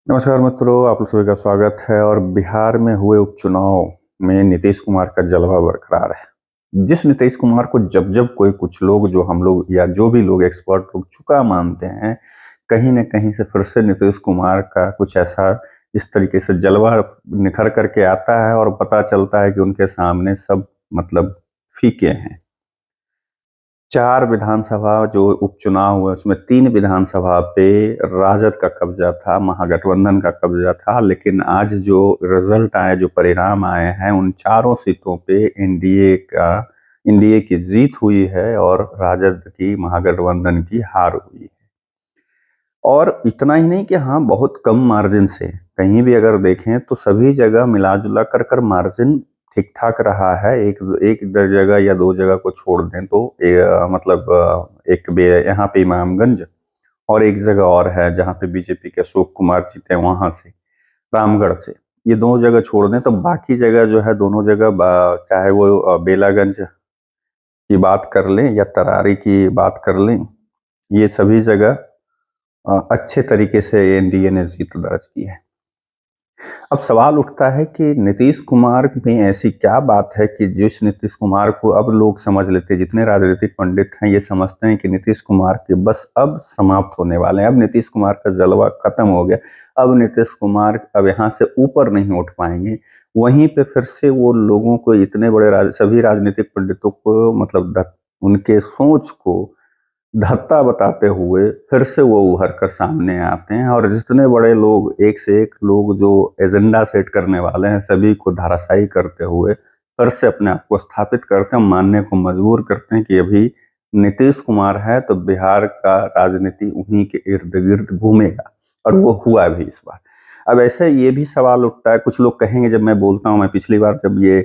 नमस्कार मित्रों, आप लोग सभी का स्वागत है। और बिहार में हुए उपचुनाव में नीतीश कुमार का जलवा बरकरार है। जिस नीतीश कुमार को जब जब कोई कुछ लोग जो हम लोग या जो भी लोग एक्सपर्ट लोग चुका मानते हैं, कहीं न कहीं से फिर से नीतीश कुमार का कुछ ऐसा इस तरीके से जलवा निखर करके आता है और पता चलता है कि उनके सामने सब मतलब फीके हैं। 4 विधानसभा जो उपचुनाव हुए उसमें 3 विधानसभा पे राजद का कब्जा था, महागठबंधन का कब्जा था। लेकिन आज जो रिजल्ट आए, जो परिणाम आए हैं, उन चारों सीटों पे एनडीए की जीत हुई है और राजद की, महागठबंधन की हार हुई है। और इतना ही नहीं कि हाँ, बहुत कम मार्जिन से, कहीं भी अगर देखें तो सभी जगह मिला-जुला कर मार्जिन ठीक-ठाक रहा है। एक एक जगह या 2 जगह को छोड़ दें तो मतलब एक बे यहाँ पे इमामगंज और एक जगह और है जहाँ पे बीजेपी के अशोक कुमार जीते, वहाँ से, रामगढ़ से। ये 2 जगह छोड़ दें तो बाकी जगह जो है, दोनों जगह चाहे वो बेलागंज की बात कर लें या तरारी की बात कर लें, ये सभी जगह अच्छे तरीके से एनडीए ने जीत दर्ज की है। अब सवाल उठता है कि नीतीश कुमार में ऐसी क्या बात है कि जिस नीतीश कुमार को अब लोग समझ लेते हैं, जितने राजनीतिक पंडित हैं ये समझते हैं कि नीतीश कुमार के बस अब समाप्त होने वाले हैं, अब नीतीश कुमार का जलवा खत्म हो गया, अब नीतीश कुमार अब यहाँ से ऊपर नहीं उठ पाएंगे। वहीं पे फिर से वो लोगों को, इतने बड़े सभी राजनीतिक पंडितों को, मतलब उनके सोच को धत्ता बताते हुए फिर से वो उभर कर सामने आते हैं और जितने बड़े लोग, एक से एक लोग जो एजेंडा सेट करने वाले हैं, सभी को धराशायी करते हुए फिर से अपने आप को स्थापित करते हैं, मानने को मजबूर करते हैं कि अभी नीतीश कुमार है तो बिहार का राजनीति उन्हीं के इर्द गिर्द घूमेगा। और वो हुआ भी इस बार। अब ऐसे ये भी सवाल उठता है, कुछ लोग कहेंगे, जब मैं बोलता हूँ, मैं पिछली बार जब ये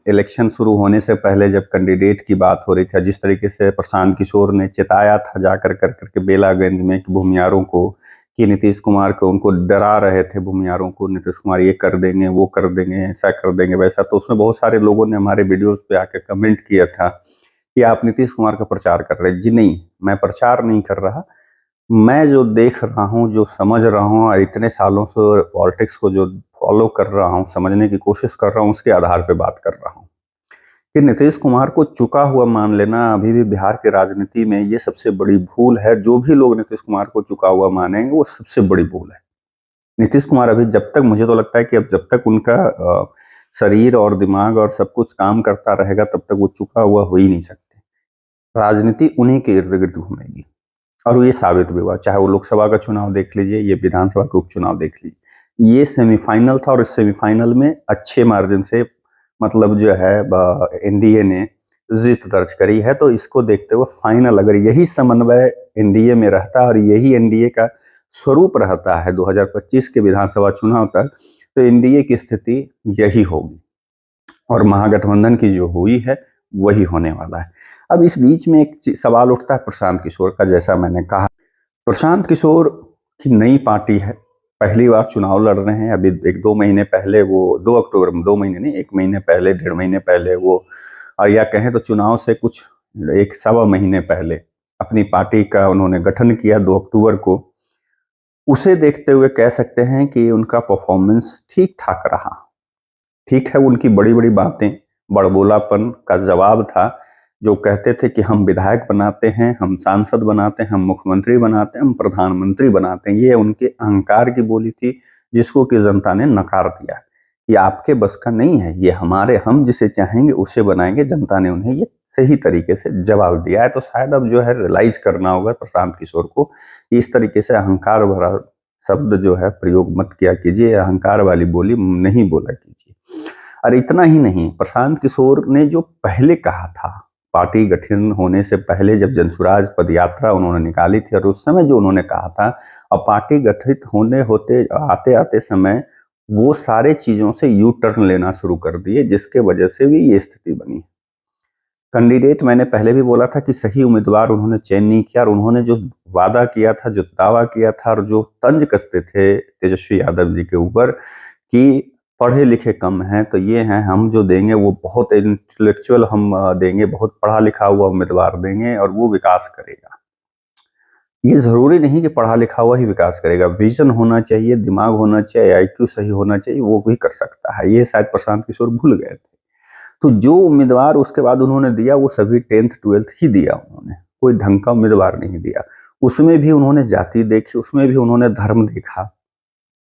इलेक्शन शुरू होने से पहले जब कैंडिडेट की बात हो रही थी, जिस तरीके से प्रशांत किशोर ने चेताया था जाकर करके बेलागंज में कि भूमियारों को, कि नीतीश कुमार को, उनको डरा रहे थे भूमियारों को, नीतीश कुमार ये कर देंगे, वो कर देंगे, ऐसा कर देंगे, वैसा। तो उसमें बहुत सारे लोगों ने हमारे वीडियोस पे आके कमेंट किया था कि आप नीतीश कुमार का प्रचार कर रहे हैं। जी नहीं, मैं प्रचार नहीं कर रहा। मैं जो देख रहा हूँ, जो समझ रहा हूँ और इतने सालों से पॉलिटिक्स को जो फॉलो कर रहा हूँ, समझने की कोशिश कर रहा हूँ, उसके आधार पे बात कर रहा हूँ कि नीतीश कुमार को चुका हुआ मान लेना अभी भी बिहार की राजनीति में ये सबसे बड़ी भूल है। जो भी लोग नीतीश कुमार को चुका हुआ मानेंगे वो सबसे बड़ी भूल है। नीतीश कुमार अभी, जब तक, मुझे तो लगता है कि अब जब तक उनका शरीर और दिमाग और सब कुछ काम करता रहेगा तब तक वो चुका हुआ हो ही नहीं सकते। राजनीति उन्हीं के इर्द गिर्द घूमेगी और ये साबित भी हुआ। चाहे वो लोकसभा का चुनाव देख लीजिए, ये विधानसभा का उपचुनाव देख लीजिए। ये सेमीफाइनल था और इस सेमीफाइनल में अच्छे मार्जिन से, मतलब जो है, एनडीए ने जीत दर्ज करी है। तो इसको देखते हुए फाइनल, अगर यही समन्वय एनडीए में रहता और यही एनडीए का स्वरूप रहता है 2025 के विधानसभा चुनाव तक, तो एनडीए की स्थिति यही होगी और महागठबंधन की जो हुई है वही होने वाला है। अब इस बीच में एक सवाल उठता है प्रशांत किशोर का। जैसा मैंने कहा, प्रशांत किशोर की नई पार्टी है, पहली बार चुनाव लड़ रहे हैं। अभी 1-2 महीने पहले वो, 2 अक्टूबर में, 2 महीने नहीं, 1 महीने पहले, 1.5 महीने पहले वो, या कहें तो चुनाव से कुछ 1 सवा महीने पहले अपनी पार्टी का उन्होंने गठन किया 2 अक्टूबर को। उसे देखते हुए कह सकते हैं कि उनका परफॉर्मेंस ठीक-ठाक रहा। ठीक है, उनकी बड़ी-बड़ी बातें, बड़बोलापन का जवाब था। जो कहते थे कि हम विधायक बनाते हैं, हम सांसद बनाते हैं, हम मुख्यमंत्री बनाते हैं, हम प्रधानमंत्री बनाते हैं। ये उनके अहंकार की बोली थी, जिसको कि जनता ने नकार दिया। ये आपके बस का नहीं है, ये हमारे, हम जिसे चाहेंगे उसे बनाएंगे। जनता ने उन्हें ये सही तरीके से जवाब दिया है। तो शायद अब जो है रियलाइज करना होगा प्रशांत किशोर को, इस तरीके से अहंकार भरा शब्द जो है प्रयोग मत किया कीजिए, अहंकार वाली बोली नहीं बोला कीजिए। और इतना ही नहीं, प्रशांत किशोर ने जो पहले कहा था, पार्टी गठन होने से पहले जब जनसुराज पदयात्रा उन्होंने निकाली थी और उस समय जो उन्होंने कहा था, और पार्टी गठित होने होते आते आते समय वो सारे चीजों से यू टर्न लेना शुरू कर दिए, जिसके वजह से भी ये स्थिति बनी। कैंडिडेट, मैंने पहले भी बोला था कि सही उम्मीदवार उन्होंने चयन नहीं किया और उन्होंने जो वादा किया था, जो दावा किया था और जो तंज कसते थे तेजस्वी यादव जी के ऊपर कि पढ़े लिखे कम हैं, तो ये हैं, हम जो देंगे वो बहुत इंटेलेक्चुअल हम देंगे, बहुत पढ़ा लिखा हुआ उम्मीदवार देंगे और वो विकास करेगा। ये ज़रूरी नहीं कि पढ़ा लिखा हुआ ही विकास करेगा, विज़न होना चाहिए, दिमाग होना चाहिए, आईक्यू सही होना चाहिए, वो भी कर सकता है। ये शायद प्रशांत किशोर भूल गए थे। तो जो उम्मीदवार उसके बाद उन्होंने दिया वो सभी 10th-12th ही दिया उन्होंने, कोई ढंग का उम्मीदवार नहीं दिया। उसमें भी उन्होंने जाति देखी, उसमें भी उन्होंने धर्म देखा,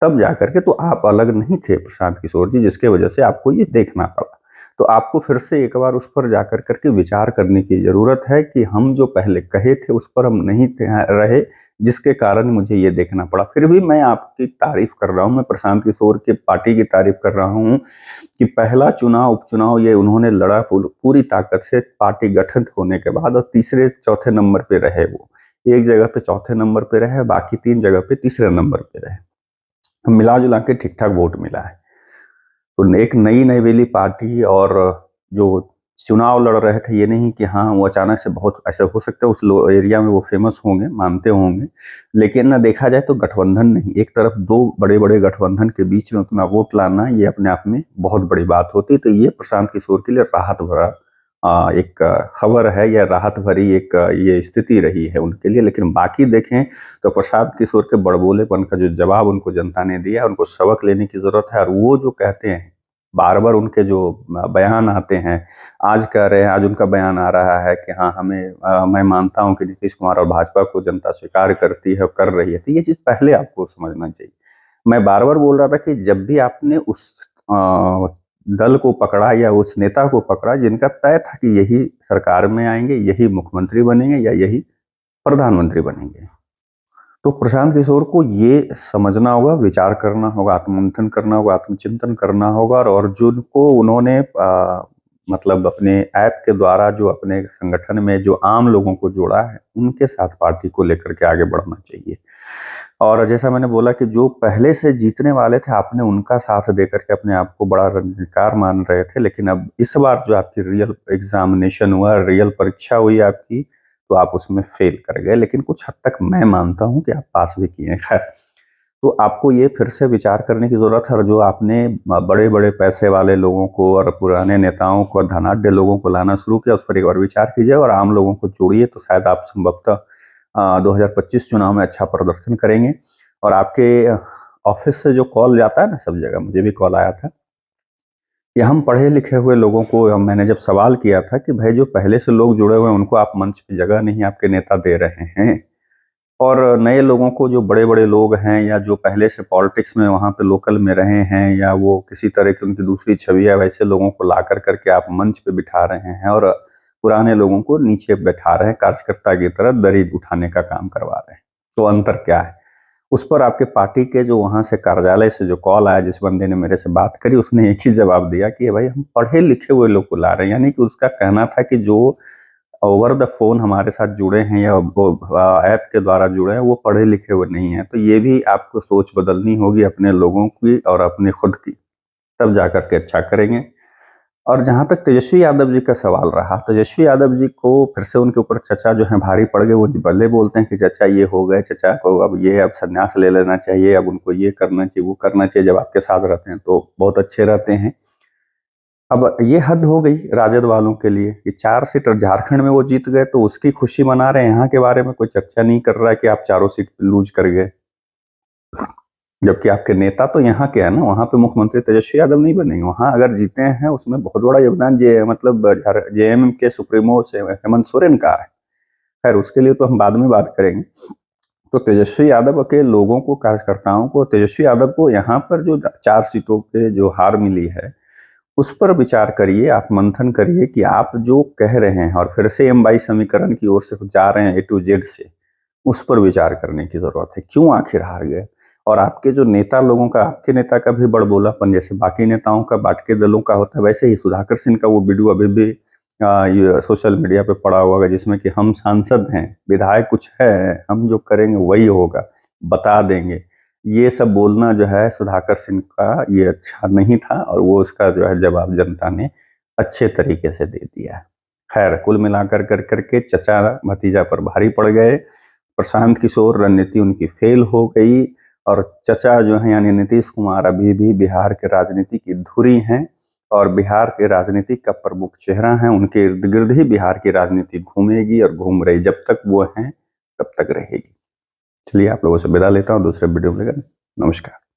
तब जाकर के तो आप अलग नहीं थे प्रशांत किशोर जी, जिसके वजह से आपको ये देखना पड़ा। तो आपको फिर से एक बार उस पर जाकर करके विचार करने की ज़रूरत है कि हम जो पहले कहे थे उस पर हम नहीं थे रहे, जिसके कारण मुझे ये देखना पड़ा। फिर भी मैं आपकी तारीफ़ कर रहा हूँ, मैं प्रशांत किशोर की पार्टी की तारीफ़ कर रहा हूँ कि पहला चुनाव, उपचुनाव ये उन्होंने लड़ा पूरी ताकत से पार्टी गठित होने के बाद, और तीसरे चौथे नंबर पे रहे वो। एक जगह पे चौथे नंबर पे रहे, बाकी 3 जगह पे तीसरे नंबर पे रहे। मिला-जुला के ठीक-ठाक वोट मिला है। तो एक नई नवेली पार्टी, और जो चुनाव लड़ रहे थे, ये नहीं कि हाँ, वो अचानक से बहुत ऐसा हो सकता है उस एरिया में वो फेमस होंगे, मानते होंगे, लेकिन ना देखा जाए तो गठबंधन नहीं, एक तरफ 2 बड़े-बड़े गठबंधन के बीच में उतना वोट लाना, ये अपने आप में बहुत बड़ी बात होती है। तो ये प्रशांत किशोर के लिए राहत भरा एक खबर है, या राहत भरी एक ये स्थिति रही है उनके लिए। लेकिन बाकी देखें तो प्रशांत किशोर के बड़बोलेपन का जो जवाब उनको जनता ने दिया, उनको सबक लेने की ज़रूरत है। और वो जो कहते हैं, बार-बार उनके जो बयान आते हैं, आज कह रहे हैं, आज उनका बयान आ रहा है कि हाँ, मैं मानता हूँ कि नीतीश कुमार और भाजपा को जनता स्वीकार करती है और कर रही है। तो ये चीज़ पहले आपको समझना चाहिए। मैं बार-बार बोल रहा था कि जब भी आपने उस अ, दल को पकड़ा या उस नेता को पकड़ा जिनका तय था कि यही सरकार में आएँगे, यही मुख्यमंत्री बनेंगे या यही प्रधानमंत्री बनेंगे, तो प्रशांत किशोर को ये समझना होगा, विचार करना होगा, आत्ममंथन करना होगा, आत्मचिंतन करना होगा, और अर्जुन को उन्होंने मतलब अपने ऐप के द्वारा जो अपने संगठन में जो आम लोगों को जोड़ा है, उनके साथ पार्टी को लेकर के आगे बढ़ना चाहिए। और जैसा मैंने बोला कि जो पहले से जीतने वाले थे, आपने उनका साथ देकर के अपने आप को बड़ा रणनीतिकार मान रहे थे, लेकिन अब इस बार जो आपकी रियल एग्ज़ामिनेशन हुआ, रियल परीक्षा हुई आपकी, तो आप उसमें फेल कर गए। लेकिन कुछ हद तक मैं मानता हूँ कि आप पास भी किए हैं, खैर। तो आपको ये फिर से विचार करने की ज़रूरत है, और जो आपने बड़े-बड़े पैसे वाले लोगों को और पुराने नेताओं को और धनाढ्य लोगों को लाना शुरू किया, उस पर एक बार विचार कीजिए और आम लोगों को जोड़िए, तो शायद आप संभवतः 2025 चुनाव में अच्छा प्रदर्शन करेंगे। और आपके ऑफ़िस से जो कॉल जाता है ना सब जगह, मुझे भी कॉल आया था कि हम पढ़े-लिखे हुए लोगों को, मैंने जब सवाल किया था कि भाई जो पहले से लोग जुड़े हुए हैं, उनको आप मंच पे जगह नहीं आपके नेता दे रहे हैं, और नए लोगों को, जो बड़े-बड़े लोग हैं या जो पहले से पॉलिटिक्स में वहाँ पे लोकल में रहे हैं, या वो किसी तरह की उनकी दूसरी छवि है, वैसे लोगों को ला कर के आप मंच पे बिठा रहे हैं, और पुराने लोगों को नीचे बैठा रहे हैं, कार्यकर्ता की तरह दरी उठाने का काम करवा रहे हैं। तो अंतर क्या है? उस पर आपके पार्टी के जो वहाँ से कार्यालय से जो कॉल आया, जिस बंदे ने मेरे से बात करी, उसने एक ही जवाब दिया कि भाई हम पढ़े-लिखे हुए लोग को ला रहे हैं। यानी कि उसका कहना था कि जो ओवर द फ़ोन हमारे साथ जुड़े हैं या वो ऐप के द्वारा जुड़े हैं, वो पढ़े-लिखे हुए नहीं हैं। तो ये भी आपको सोच बदलनी होगी अपने लोगों की और अपनी खुद की, तब जाकर के अच्छा करेंगे। और जहाँ तक तेजस्वी यादव जी का सवाल रहा, तेजस्वी यादव जी को फिर से उनके ऊपर चचा जो हैं भारी पड़ गए। वो भले बोलते हैं कि चचा ये हो गए, चचा को अब संन्यास ले लेना चाहिए, अब उनको ये करना चाहिए, वो करना चाहिए। जब आपके साथ रहते हैं तो बहुत अच्छे रहते हैं। अब ये हद हो गई राजद वालों के लिए कि 4 सीट झारखंड में वो जीत गए, तो उसकी खुशी मना रहे हैं। यहाँ के बारे में कोई चर्चा नहीं कर रहा है कि आप चारों सीट लूज़ कर गए। जबकि आपके नेता तो यहाँ के हैं ना, वहाँ पे मुख्यमंत्री तेजस्वी यादव नहीं बनेंगे। वहाँ अगर जीते हैं, उसमें बहुत बड़ा योगदान जेएमएम के सुप्रीमो से हेमंत सोरेन का है। खैर, उसके लिए तो हम बाद में बात करेंगे। तो तेजस्वी यादव के लोगों को, कार्यकर्ताओं को, तेजस्वी यादव को यहाँ पर जो 4 सीटों पे जो हार मिली है, उस पर विचार करिए, आप मंथन करिए कि आप जो कह रहे हैं और फिर से एम बाई समीकरण की ओर से जा रहे हैं, ए टू जेड से, उस पर विचार करने की ज़रूरत है। क्यों आखिर हार गए? और आपके जो नेता लोगों का, आपके नेता का भी बड़बोलापन जैसे बाकी नेताओं का, बाकी दलों का होता है, वैसे ही सुधाकर सिंह का वो वीडियो अभी भी ये सोशल मीडिया पे पड़ा हुआ है, जिसमें कि हम सांसद हैं, विधायक कुछ है, हम जो करेंगे वही होगा, बता देंगे। ये सब बोलना जो है सुधाकर सिंह का, ये अच्छा नहीं था, और वो उसका जो है जवाब जनता ने अच्छे तरीके से दे दिया है। खैर, कुल मिलाकर के चचा भतीजा पर भारी पड़ गए। प्रशांत किशोर रणनीति उनकी फेल हो गई, और चचा जो हैं यानी नीतीश कुमार अभी भी बिहार के राजनीति की धुरी हैं, और बिहार के राजनीति का प्रमुख चेहरा हैं। उनके इर्द गिर्द ही बिहार की राजनीति घूमेगी और घूम रही, जब तक वो हैं तब तक रहेगी। चलिए आप लोगों से विदा लेता हूँ, दूसरे वीडियो में लेकर। नमस्कार।